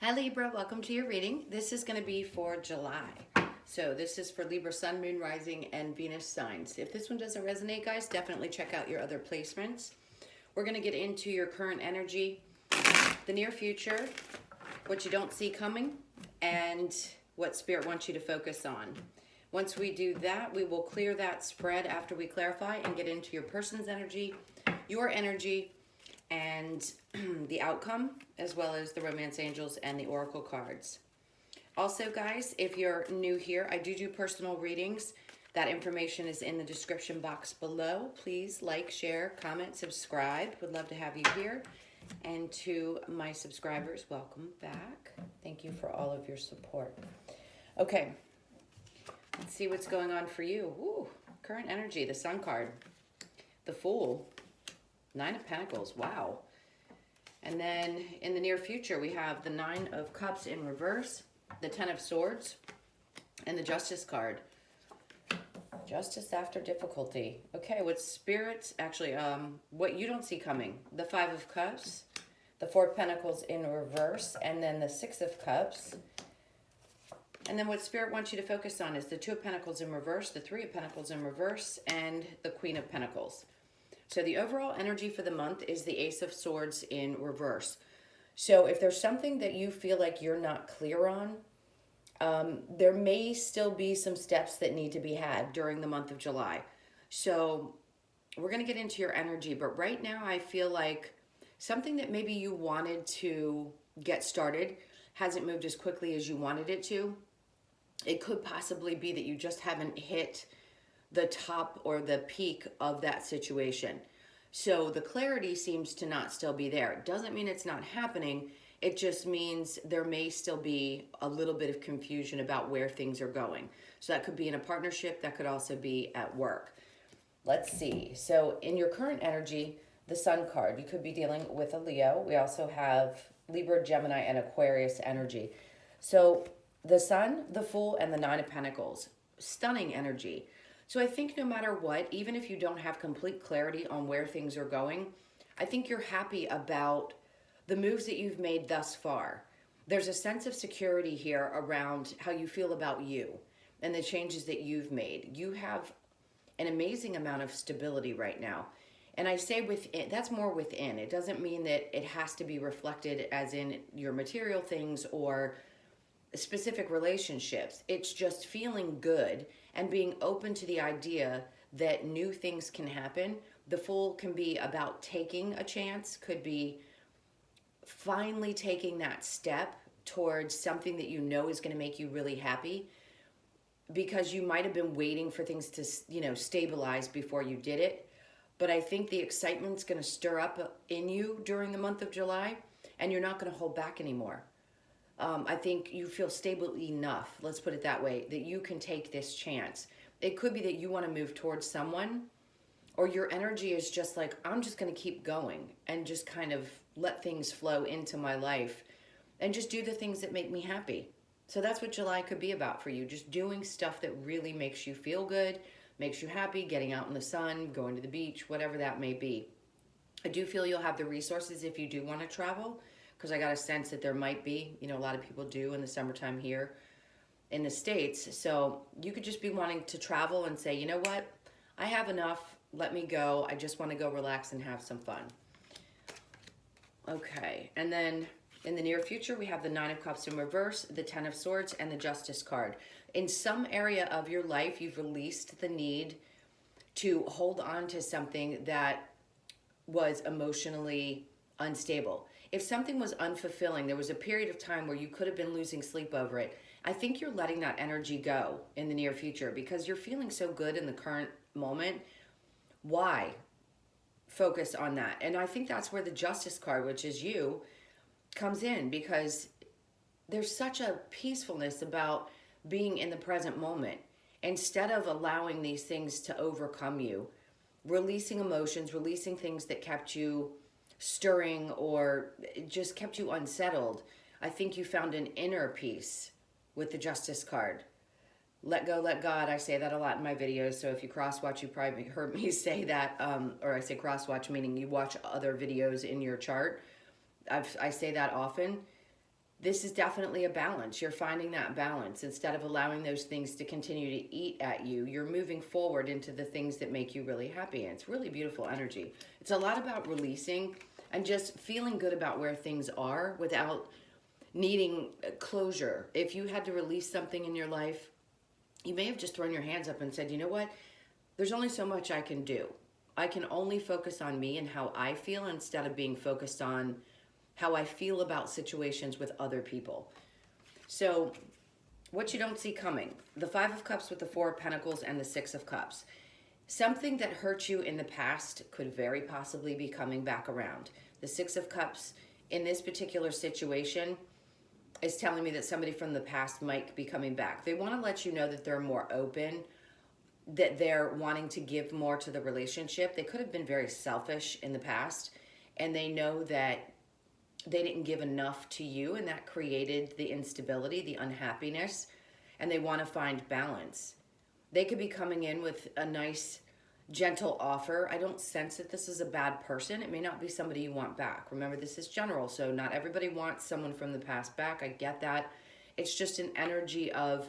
Hi Libra, welcome to your reading. This is going to be for July. So this is for Libra Sun, Moon, Rising, and Venus signs. If this one doesn't resonate, guys, definitely check out your other placements. We're going to get into your current energy, the near future, what you don't see coming, and what Spirit wants you to focus on. Once we do that, we will clear that spread after we clarify and get into your person's energy, your energy, and the outcome, as well as the romance angels and the oracle cards. Also, guys, if you're new here, I do personal readings. That information is in the description box below. Please like, share, comment, subscribe. Would love to have you here. And to my subscribers, welcome back. Thank you for all of your support. Okay, let's see what's going on for you. Ooh, current energy, the Sun card, the Fool, Nine of Pentacles, wow. And then in the near future, we have the Nine of Cups in reverse, the Ten of Swords, and the Justice card. Justice after difficulty. Okay, with spirits, actually, what you don't see coming. The Five of Cups, the Four of Pentacles in reverse, and then the Six of Cups. And then what Spirit wants you to focus on is the Two of Pentacles in reverse, the Three of Pentacles in reverse, and the Queen of Pentacles. So the overall energy for the month is the Ace of Swords in reverse. So if there's something that you feel like you're not clear on, there may still be some steps that need to be had during the month of July. So we're going to get into your energy, but right now I feel like something that maybe you wanted to get started hasn't moved as quickly as you wanted it to. It could possibly be that you just haven't hit the top or the peak of that situation. So the clarity seems to not still be there. It doesn't mean it's not happening. It just means there may still be a little bit of confusion about where things are going. So that could be in a partnership. That could also be at work. Let's see. So in your current energy, the Sun card, you could be dealing with a Leo. We also have Libra, Gemini, and Aquarius energy. So the Sun, the Fool, and the Nine of Pentacles. Stunning energy. So I think no matter what, even if you don't have complete clarity on where things are going, I think you're happy about the moves that you've made thus far. There's a sense of security here around how you feel about you and the changes that you've made. You have an amazing amount of stability right now. And I say within, that's more within. It doesn't mean that it has to be reflected as in your material things or specific relationships. It's just feeling good and being open to the idea that new things can happen. The Fool can be about taking a chance, could be finally taking that step towards something that you know is going to make you really happy, because you might have been waiting for things to, stabilize before you did it. But I think the excitement's going to stir up in you during the month of July, and you're not going to hold back anymore. I think you feel stable enough, let's put it that way, that you can take this chance. It could be that you want to move towards someone, or your energy is just like, I'm just going to keep going and just kind of let things flow into my life and just do the things that make me happy. So that's what July could be about for you, just doing stuff that really makes you feel good, makes you happy, getting out in the sun, going to the beach, whatever that may be. I do feel you'll have the resources if you do want to travel, because I got a sense that there might be, a lot of people do in the summertime here in the States. So you could just be wanting to travel and say, you know what, I have enough, let me go. I just want to go relax and have some fun. Okay, and then in the near future, we have the Nine of Cups in reverse, the Ten of Swords, and the Justice card. In some area of your life, you've released the need to hold on to something that was emotionally unstable. If something was unfulfilling, there was a period of time where you could have been losing sleep over it. I think you're letting that energy go in the near future because you're feeling so good in the current moment. Why focus on that? And I think that's where the Justice card, which is you, comes in, because there's such a peacefulness about being in the present moment. Instead of allowing these things to overcome you, releasing emotions, releasing things that kept you stirring or just kept you unsettled, I think you found an inner peace with the Justice card. Let go, let God. I say that a lot in my videos, so if you cross-watch, you probably heard me say that, or I say cross-watch, meaning you watch other videos in your chart. I say that often. this is definitely a balance. You're finding that balance. Instead of allowing those things to continue to eat at you, you're moving forward into the things that make you really happy. And it's really beautiful energy. It's a lot about releasing and just feeling good about where things are without needing closure. If you had to release something in your life, you may have just thrown your hands up and said, you know what? There's only so much I can do. I can only focus on me and how I feel instead of being focused on how I feel about situations with other people. So what you don't see coming, the Five of Cups with the Four of Pentacles and the Six of Cups. Something that hurt you in the past could very possibly be coming back around. The Six of Cups in this particular situation is telling me that somebody from the past might be coming back. They want to let you know that they're more open, that they're wanting to give more to the relationship. They could have been very selfish in the past, and they know that they didn't give enough to you, and that created the instability, the unhappiness, and they want to find balance. They could be coming in with a nice, gentle offer. I don't sense that this is a bad person. It may not be somebody you want back. Remember, this is general, so not everybody wants someone from the past back. I get that. It's just an energy of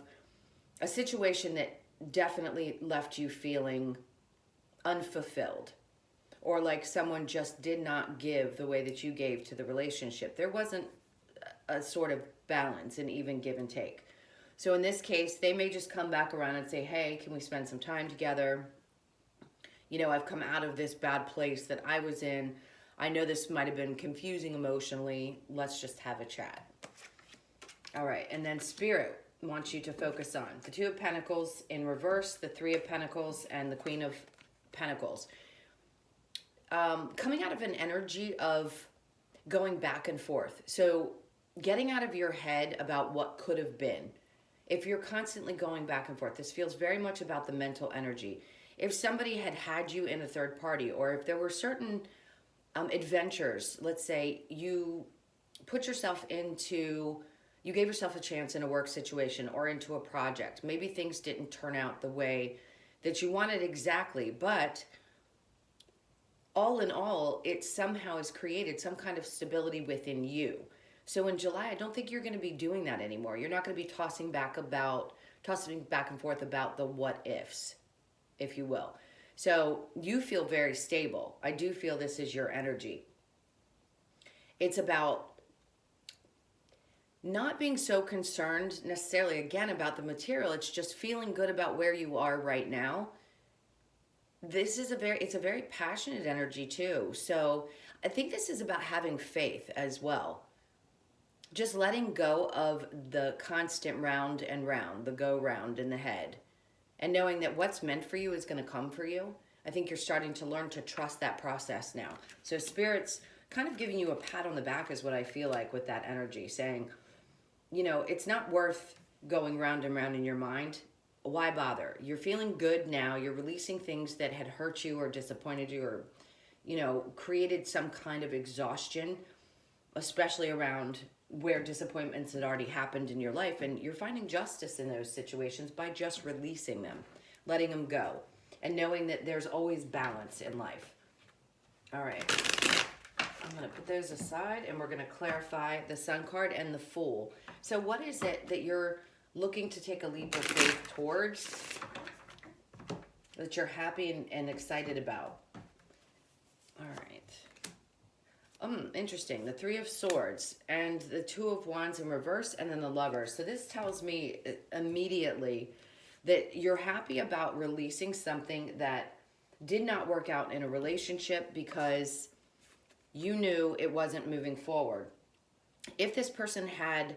a situation that definitely left you feeling unfulfilled, or like someone just did not give the way that you gave to the relationship. There wasn't a sort of balance and even give and take. So in this case, they may just come back around and say, hey, can we spend some time together? You know, I've come out of this bad place that I was in. I know this might have been confusing emotionally. Let's just have a chat. All right, and then Spirit wants you to focus on the Two of Pentacles in reverse, the Three of Pentacles, and the Queen of Pentacles. Coming out of an energy of going back and forth. So getting out of your head about what could have been. If you're constantly going back and forth, this feels very much about the mental energy. If somebody had you in a third party, or if there were certain adventures, let's say you put yourself into, you gave yourself a chance in a work situation or into a project. Maybe things didn't turn out the way that you wanted exactly, but all in all, it somehow has created some kind of stability within you. So in July, I don't think you're going to be doing that anymore. You're not going to be tossing back and forth about the what ifs, if you will. So you feel very stable. I do feel this is your energy. It's about not being so concerned necessarily, again, about the material. It's just feeling good about where you are right now. This is it's a very passionate energy too. So I think this is about having faith as well. Just letting go of the constant round and round, the go round in the head, and knowing that what's meant for you is going to come for you. I think you're starting to learn to trust that process now. So Spirit's kind of giving you a pat on the back is what I feel like with that energy, saying, you know, it's not worth going round and round in your mind. Why bother? You're feeling good now. You're releasing things that had hurt you or disappointed you or, you know, created some kind of exhaustion, especially around where disappointments had already happened in your life. And you're finding justice in those situations by just releasing them, letting them go, and knowing that there's always balance in life. All right. I'm going to put those aside, and we're going to clarify the Sun card and the Fool. So what is it that you're looking to take a leap of faith towards, that you're happy and excited about? All right. Interesting. The Three of Swords and the Two of Wands in reverse, and then the Lovers. So this tells me immediately that you're happy about releasing something that did not work out in a relationship because you knew it wasn't moving forward. If this person had,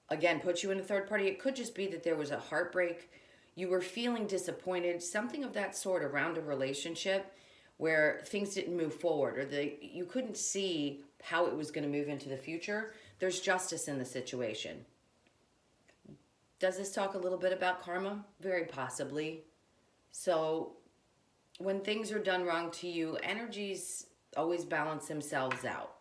again, put you in a third party, it could just be that there was a heartbreak. You were feeling disappointed, something of that sort around a relationship where things didn't move forward, or you couldn't see how it was going to move into the future. There's justice in the situation. Does this talk a little bit about karma? Very possibly. So when things are done wrong to you, energies always balance themselves out.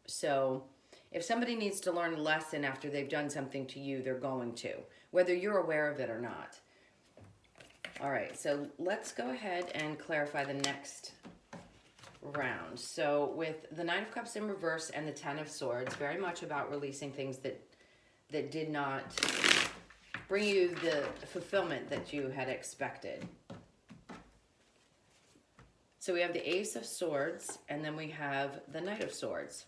So if somebody needs to learn a lesson after they've done something to you, they're going to, whether you're aware of it or not. All right, so let's go ahead and clarify the next round. So with the Nine of Cups in reverse and the Ten of Swords, very much about releasing things that did not bring you the fulfillment that you had expected. So we have the Ace of Swords, and then we have the Knight of Swords.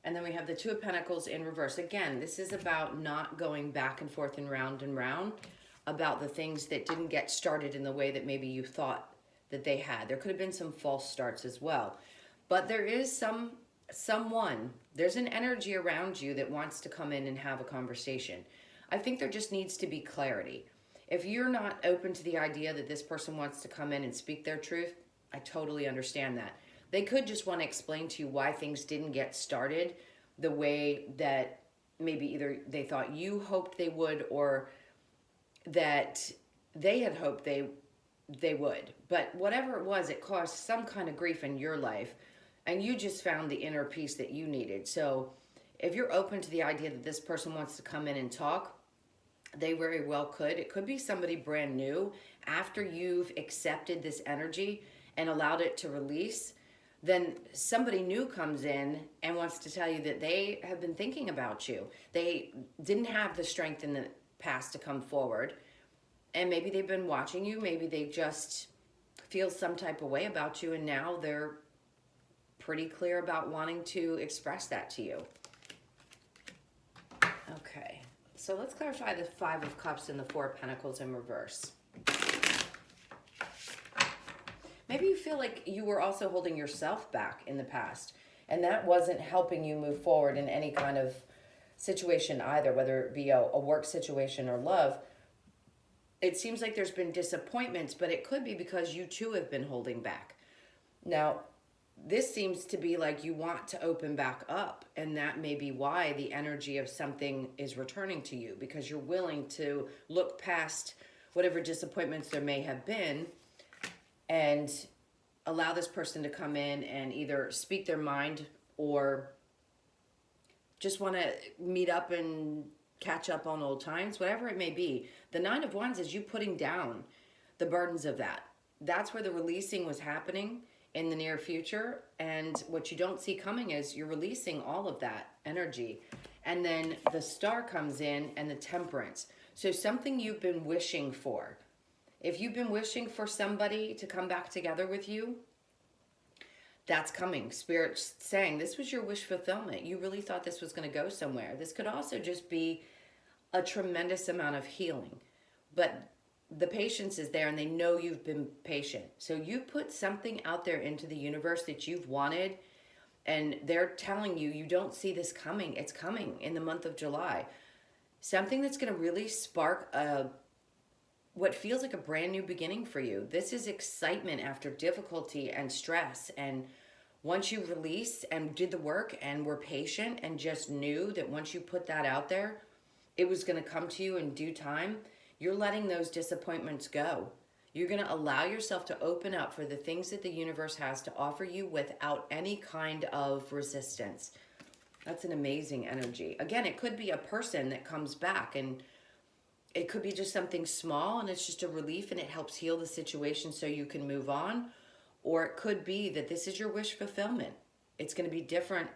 And then we have the Two of Pentacles in reverse. Again, this is about not going back and forth and round, about the things that didn't get started in the way that maybe you thought that they had. There could have been some false starts as well. But there is someone, there's an energy around you that wants to come in and have a conversation. I think there just needs to be clarity. If you're not open to the idea that this person wants to come in and speak their truth, I totally understand that. They could just want to explain to you why things didn't get started the way that maybe either they thought you hoped they would or that they had hoped they would. But whatever it was, it caused some kind of grief in your life, and you just found the inner peace that you needed. So if you're open to the idea that this person wants to come in and talk, they very well could. It could be somebody brand new. After you've accepted this energy and allowed it to release, then somebody new comes in and wants to tell you that they have been thinking about you. They didn't have the strength in the past to come forward, and maybe they've been watching you. Maybe they just feel some type of way about you, and now they're pretty clear about wanting to express that to you. Okay, so let's clarify the Five of Cups and the Four of Pentacles in reverse. Maybe you feel like you were also holding yourself back in the past, and that wasn't helping you move forward in any kind of situation either, whether it be a work situation or love. It seems like there's been disappointments, but it could be because you too have been holding back. Now, this seems to be like you want to open back up, and that may be why the energy of something is returning to you, because you're willing to look past whatever disappointments there may have been and allow this person to come in and either speak their mind or just want to meet up and catch up on old times, whatever it may be. The Nine of Wands is you putting down the burdens of that. That's where the releasing was happening in the near future. And what you don't see coming is you're releasing all of that energy. And then the Star comes in and the Temperance. So something you've been wishing for. If you've been wishing for somebody to come back together with you, that's coming. Spirit's saying this was your wish fulfillment. You really thought this was going to go somewhere. This could also just be a tremendous amount of healing. But the patience is there, and they know you've been patient. So you put something out there into the universe that you've wanted, and they're telling you, you don't see this coming. It's coming in the month of July. Something that's going to really spark what feels like a brand new beginning for you. This is excitement after difficulty and stress. And once you release and did the work and were patient and just knew that once you put that out there, it was going to come to you in due time, you're letting those disappointments go. You're going to allow yourself to open up for the things that the universe has to offer you without any kind of resistance. That's an amazing energy. Again, it could be a person that comes back, and it could be just something small and it's just a relief and it helps heal the situation so you can move on. Or it could be that this is your wish fulfillment. It's going to be different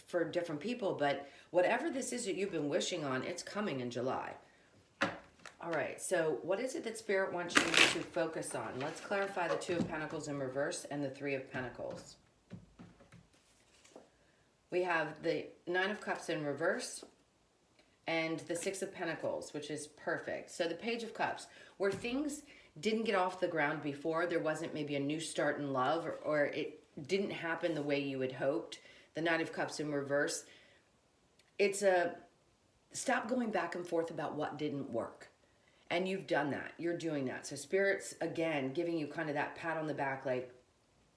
for different people, but whatever this is that you've been wishing on, it's coming in July. All right, so what is it that Spirit wants you to focus on? Let's clarify the Two of Pentacles in reverse and the Three of Pentacles. We have the Nine of Cups in reverse and the Six of Pentacles, which is perfect. So the Page of Cups, where things didn't get off the ground before, there wasn't maybe a new start in love, or it didn't happen the way you had hoped. The Nine of Cups in reverse, it's a stop going back and forth about what didn't work. And you've done that. You're doing that. So Spirit's, again, giving you kind of that pat on the back, like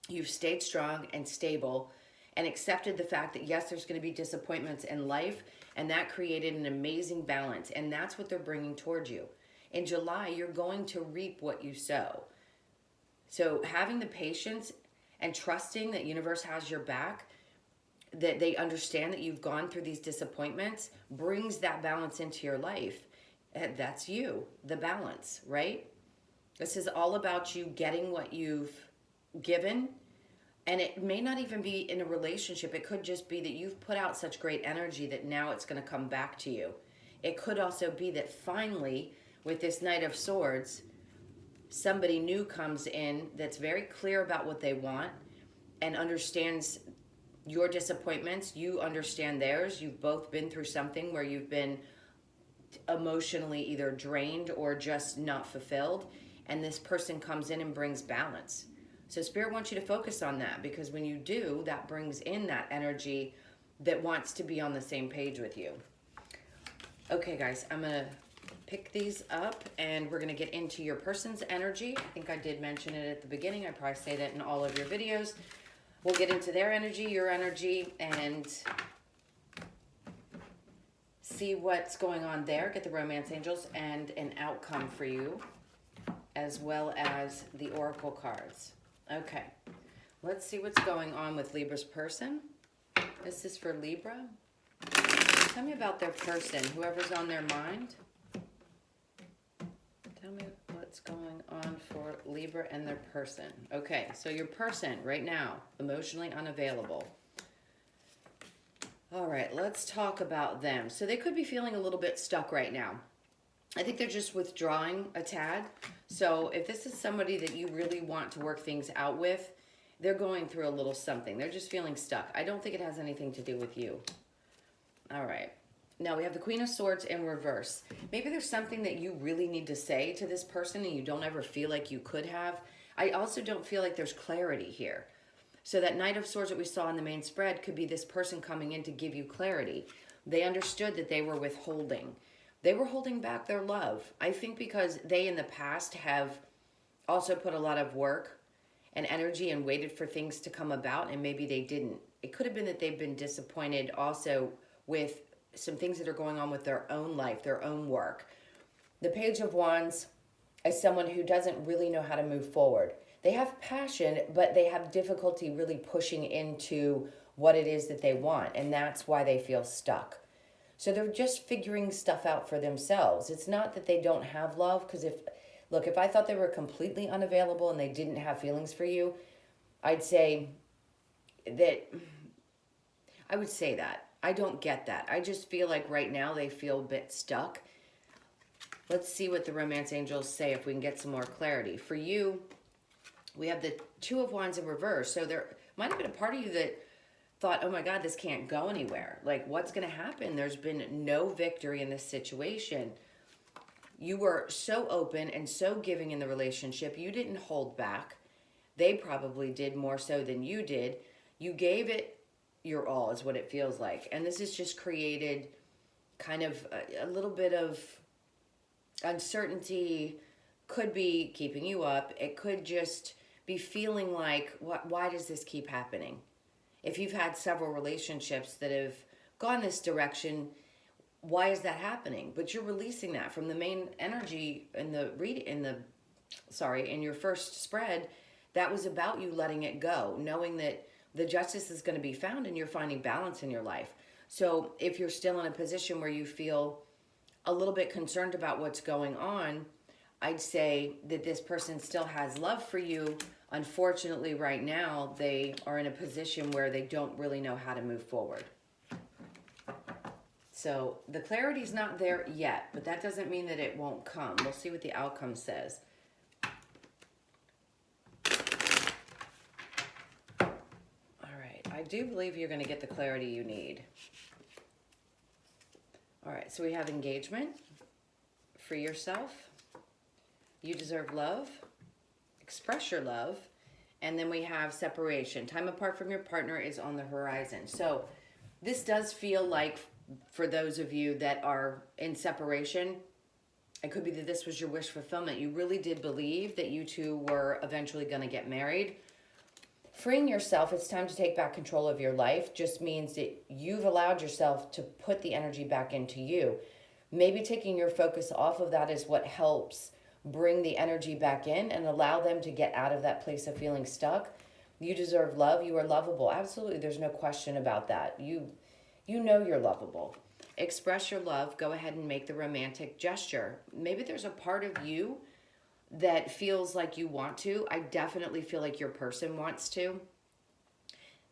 you've stayed strong and stable and accepted the fact that, yes, there's going to be disappointments in life, and that created an amazing balance. And that's what they're bringing towards you. In July, you're going to reap what you sow. So having the patience and trusting that universe has your back, that they understand that you've gone through these disappointments, brings that balance into your life. And that's you, the balance, right? This is all about you getting what you've given, And it may not even be in a relationship. It could just be that you've put out such great energy that now it's going to come back to you. It could also be that finally, with this Knight of Swords, somebody new comes in that's very clear about what they want and understands your disappointments. You understand theirs. You've both been through something where you've been emotionally either drained or just not fulfilled. And this person comes in and brings balance. So Spirit wants you to focus on that, because when you do, that brings in that energy that wants to be on the same page with you. Okay, guys, I'm going to pick these up and we're going to get into your person's energy. I think I did mention it at the beginning. I probably say that in all of your videos. We'll get into their energy, your energy, and see what's going on there. Get the romance angels and an outcome for you, as well as the oracle cards. Okay, let's see what's going on with Libra's person. This is for Libra. Tell me about their person, whoever's on their mind. Tell me what's going on for Libra and their person. Okay, so your person right now, emotionally unavailable. All right, let's talk about them. So they could be feeling a little bit stuck right now. I think they're just withdrawing a tad. So if this is somebody that you really want to work things out with, they're going through a little something. They're just feeling stuck. I don't think it has anything to do with you. All right. Now we have the Queen of Swords in reverse. Maybe there's something that you really need to say to this person and you don't ever feel like you could have. I also don't feel like there's clarity here. So that Knight of Swords that we saw in the main spread could be this person coming in to give you clarity. They understood that they were withholding. They were holding back their love. I think because they in the past have also put a lot of work and energy and waited for things to come about, and maybe they didn't. It could have been that they've been disappointed also with some things that are going on with their own life, their own work. The Page of Wands is someone who doesn't really know how to move forward. They have passion, but they have difficulty really pushing into what it is that they want, and that's why they feel stuck. So they're just figuring stuff out for themselves. It's not that they don't have love, because if I thought they were completely unavailable and they didn't have feelings for you, I'd say that. I don't get that. I just feel like right now they feel a bit stuck. Let's see what the romance angels say if we can get some more clarity. For you, we have the Two of Wands in reverse. So there might have been a part of you that thought, oh my God, this can't go anywhere. Like, what's going to happen? There's been no victory in this situation. You were so open and so giving in the relationship. You didn't hold back. They probably did more so than you did. You gave it your all, is what it feels like. And this has just created kind of a little bit of uncertainty. Could be keeping you up. It could just be feeling like, why does this keep happening? If you've had several relationships that have gone this direction, why is that happening? But you're releasing that from the main energy in your first spread. That was about you letting it go, knowing that the justice is going to be found and you're finding balance in your life. So if you're still in a position where you feel a little bit concerned about what's going on, I'd say that this person still has love for you. Unfortunately, right now, they are in a position where they don't really know how to move forward. So the clarity's not there yet, but that doesn't mean that it won't come. We'll see what the outcome says. All right, I do believe you're going to get the clarity you need. All right, so we have engagement. Free yourself. You deserve love. Express your love. And then we have separation. Time apart from your partner is on the horizon. So this does feel like, for those of you that are in separation, it could be that this was your wish fulfillment. You really did believe that you two were eventually going to get married. Freeing yourself, it's time to take back control of your life, just means that you've allowed yourself to put the energy back into you. Maybe taking your focus off of that is what helps bring the energy back in and allow them to get out of that place of feeling stuck. You deserve love. You are lovable. Absolutely. There's no question about that. You know you're lovable. Express your love. Go ahead and make the romantic gesture. Maybe there's a part of you that feels like you want to. I definitely feel like your person wants to.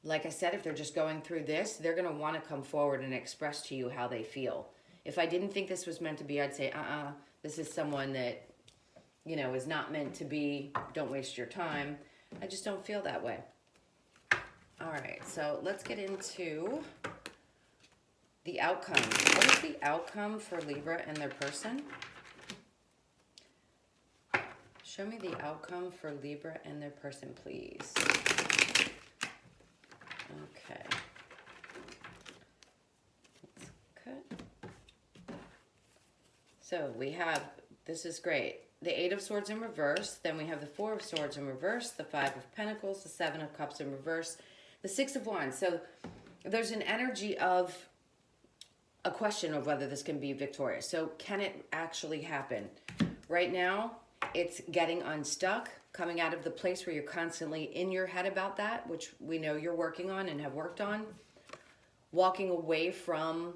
like I said, if they're just going through this, they're going to want to come forward and express to you how they feel. If I didn't think this was meant to be, I'd say, this is someone that, you know, is not meant to be. Don't waste your time. I just don't feel that way. All right, so let's get into the outcome. What is the outcome for Libra and their person? Show me the outcome for Libra and their person, please. Okay. Let's cut. So we have, this is great, the Eight of Swords in reverse. Then we have the Four of Swords in reverse, the Five of Pentacles, the Seven of Cups in reverse, the Six of Wands. So there's an energy of a question of whether this can be victorious. So can it actually happen? Right now, it's getting unstuck, coming out of the place where you're constantly in your head about that, which we know you're working on and have worked on. Walking away from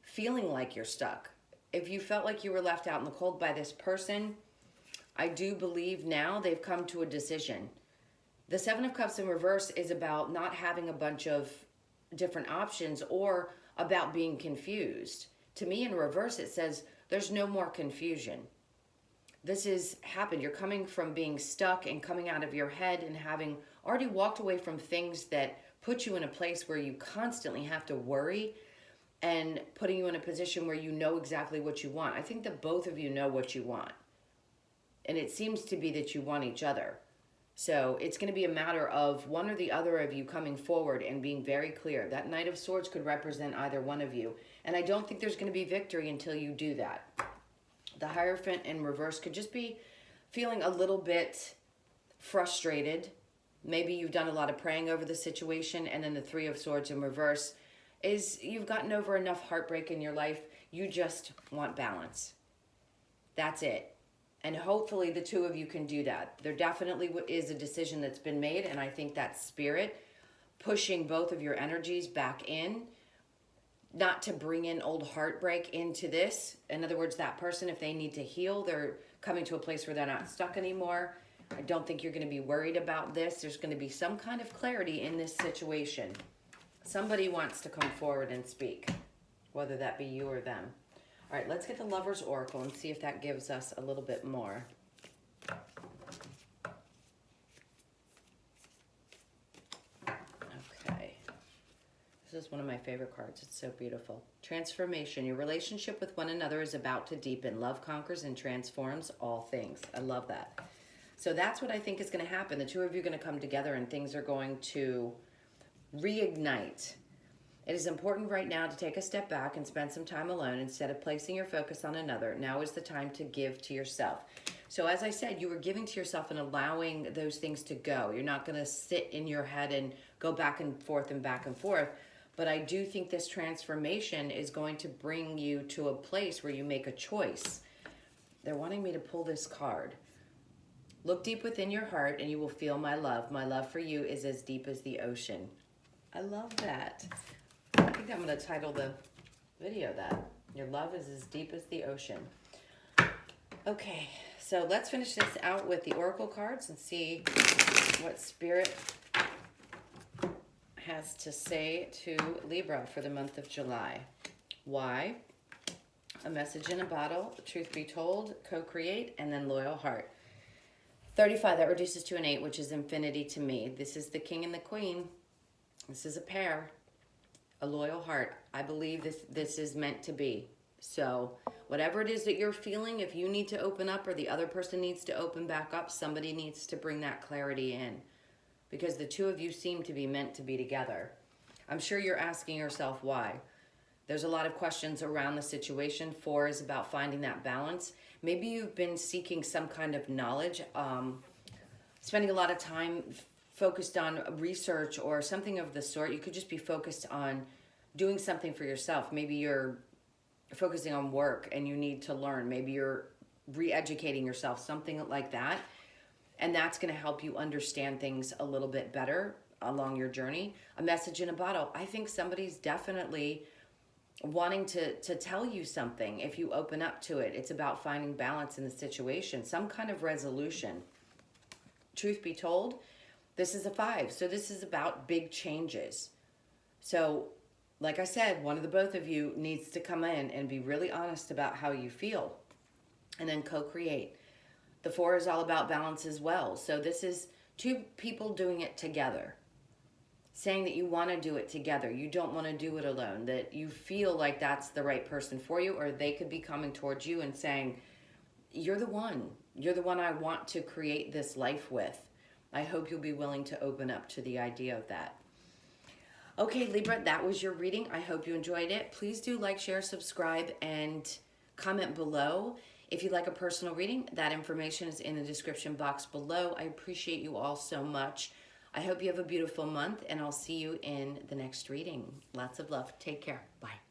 feeling like you're stuck. If you felt like you were left out in the cold by this person, I do believe now they've come to a decision. The Seven of Cups in reverse is about not having a bunch of different options or about being confused. To me, in reverse, it says there's no more confusion. This has happened. You're coming from being stuck and coming out of your head and having already walked away from things that put you in a place where you constantly have to worry and putting you in a position where you know exactly what you want. I think that both of you know what you want. And it seems to be that you want each other. So it's going to be a matter of one or the other of you coming forward and being very clear. That Knight of Swords could represent either one of you. And I don't think there's going to be victory until you do that. The Hierophant in reverse could just be feeling a little bit frustrated. Maybe you've done a lot of praying over the situation. And then the Three of Swords in reverse is you've gotten over enough heartbreak in your life. You just want balance. That's it. And hopefully the two of you can do that. There definitely is a decision that's been made. And I think that's spirit pushing both of your energies back in. Not to bring in old heartbreak into this. In other words, that person, if they need to heal, they're coming to a place where they're not stuck anymore. I don't think you're going to be worried about this. There's going to be some kind of clarity in this situation. Somebody wants to come forward and speak, whether that be you or them. All right, let's get the Lover's Oracle and see if that gives us a little bit more. This is one of my favorite cards. It's so beautiful. Transformation. Your relationship with one another is about to deepen. Love conquers and transforms all things. I love that. So that's what I think is going to happen. The two of you are going to come together and things are going to reignite. It is important right now to take a step back and spend some time alone instead of placing your focus on another. Now is the time to give to yourself. So as I said, you were giving to yourself and allowing those things to go. You're not going to sit in your head and go back and forth and back and forth. But I do think this transformation is going to bring you to a place where you make a choice. They're wanting me to pull this card. Look deep within your heart and you will feel my love. My love for you is as deep as the ocean. I love that. I think I'm going to title the video that. Your love is as deep as the ocean. Okay, so let's finish this out with the Oracle cards and see what Spirit has to say to Libra for the month of July. Why? A message in a bottle, truth be told, co-create, and then loyal heart. 35, that reduces to an 8, which is infinity to me. This is the king and the queen. This is a pair. A loyal heart. I believe this is meant to be. So whatever it is that you're feeling, if you need to open up or the other person needs to open back up, somebody needs to bring that clarity in. Because the two of you seem to be meant to be together. I'm sure you're asking yourself why. There's a lot of questions around the situation. 4 is about finding that balance. Maybe you've been seeking some kind of knowledge, spending a lot of time focused on research or something of the sort. You could just be focused on doing something for yourself. Maybe you're focusing on work and you need to learn. Maybe you're re-educating yourself, something like that. And that's going to help you understand things a little bit better along your journey. A message in a bottle. I think somebody's definitely wanting to tell you something if you open up to it. It's about finding balance in the situation, some kind of resolution. Truth be told, This is a 5. So this is about big changes. So, like I said, one of the both of you needs to come in and be really honest about how you feel and then co-create. The 4 is all about balance as well. So this is 2 people doing it together, saying that you want to do it together. You don't want to do it alone, that you feel like that's the right person for you, or they could be coming towards you and saying, you're the one. You're the one I want to create this life with. I hope you'll be willing to open up to the idea of that. Okay, Libra, that was your reading. I hope you enjoyed it. Please do like, share, subscribe, and comment below. If you'd like a personal reading, that information is in the description box below. I appreciate you all so much. I hope you have a beautiful month, and I'll see you in the next reading. Lots of love. Take care. Bye.